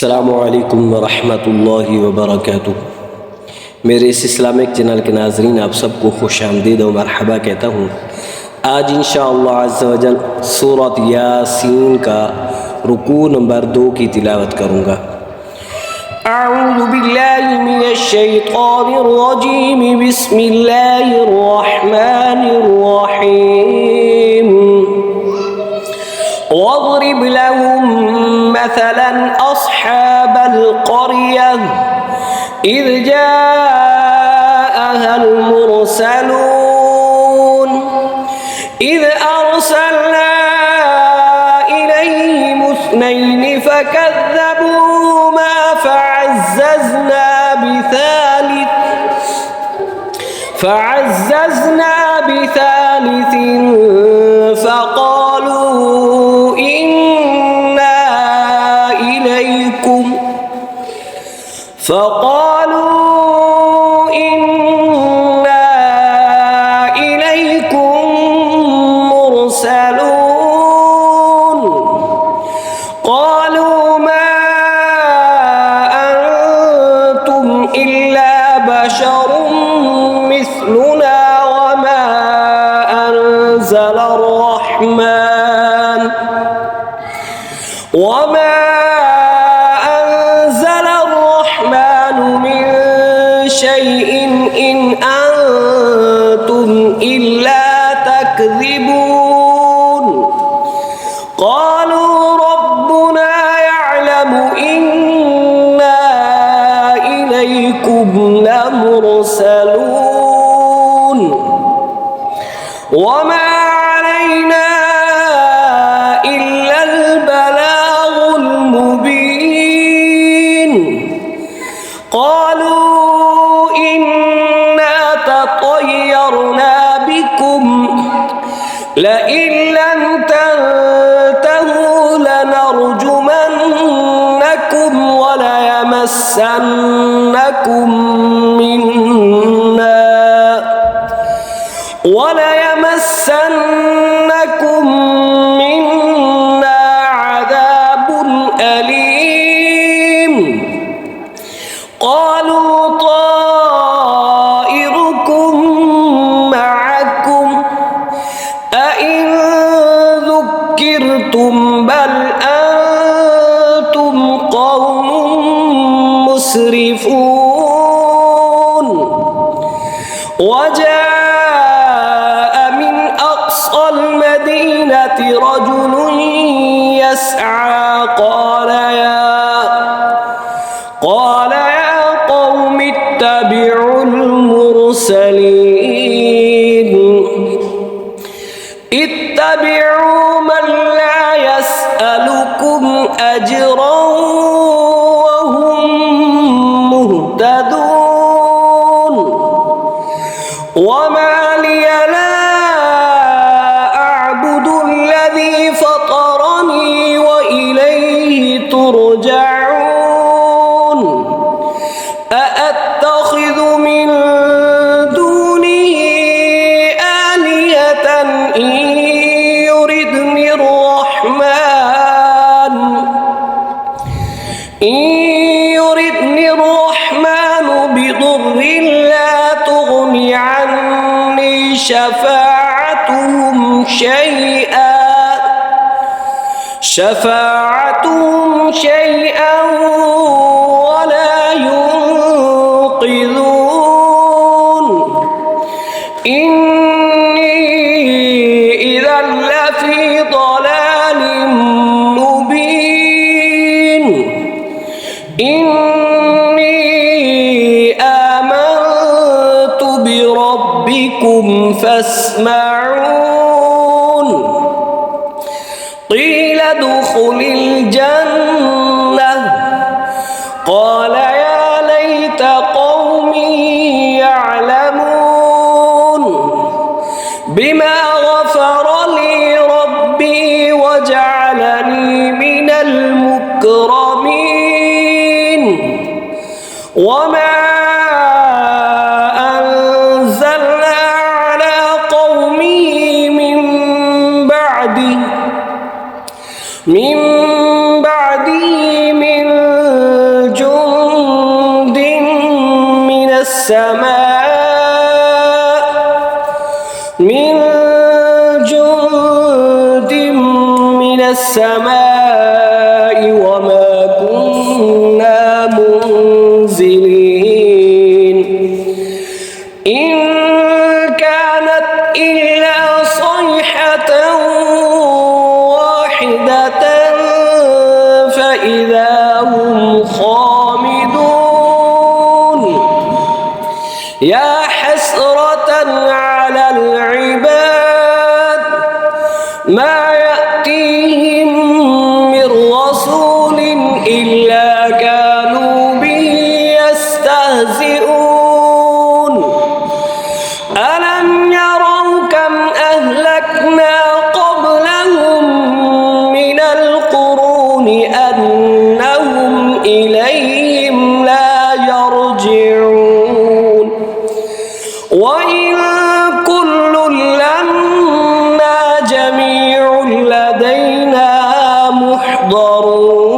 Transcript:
अस्सलामुअलैकुम वरहमतुल्लाहि वबरकातुह। मेरे इस इस्लामिक चैनल के नाज़रीन, आप सबको खुश आमदीद और मरहबा कहता हूँ। आज इंशाअल्लाह अज़्ज़ा वजल सूरत यासीन का रुकू नंबर 2 की तिलावत करूँगा। अऊज़ु बिल्लाहि मिनश शैतानिर रजीम, बिस्मिल्लाहिर रहमानिर रहीम। वज़रिब लहुम मसलन अस्हाबल क़रियह इज़ जाअहल मुरसलून इज़ अरसलना इलैहिम इस्नैनि फकज़्ज़बूहुमा फअज़्ज़ज़ना बिसालिसिन फक़ालू इन्ना इलैकुम मुरसलून। क़ालू मा अंतुम इल्ला बशरुम मिस्लुना वमा अंज़लर रहमान मिन शैइन इन अंतुम इल्ला तकज़िबून। क़ालू रब्बुना यअलमु इन्ना इलैकुम लमुरसलून वमा अलैना इल्लल बलागुल मुबीन। क़ालू इन्ना ततय्यरना बिकुम लइन लम तंतहू लनरजुमन्नकुम वलयमस्सन्नकुम मिन्ना अज़ाबुन अलीम। क़ालू ताइरुकुम मअकुम अइन ज़ुक्किरतुम बल अंतुम क़ौमुम मुस्रिफून। वजाअ मिन अक़सल मदीनति रजुलुन यस्आ क़ाल या क़ौमि इत्तबिउल मुरसलीन इत्तबिउ मन ला यसअलुकुम अजरन वहुम मुहतदून। वमा लिय ला अअबुदुल्लज़ी फ़तरनी व इलैहि तुरजऊन। अअत्तख़िज़ु मिन दूनिही आलिहतन इन युरिदनि अर्रहमानु बिदुर्रिन ला तुग़नि अन्नी शफ़ाअतुहुम शैअन वला युनक़िज़ून। इन्नी इज़न लफ़ी ضलालिन मुबीन। इन्नी आमनतु बिरब्बिकुम फस्मऊन। क़ील उद्ख़ुलिल जन्नह क़ाल या लैत क़ौमी यअलमून बिमा ग़फ़र ली रब्बी वजअलनी मिनल मुकरमीन। वमा अंज़लना अला क़ौमिही मिन بعده من السماء وما كنا منزلين إن كانت إلا صيحة واحدة فإذا هم خامدون يا حسرة على العباد ما يأتيهم من رسول إلا كانوا به يستهزئون ألم يروا كم أهلكنا قبلهم من القرون أنهم إليهم لا يرجعون وإن كل لما جميع لدينا محضرون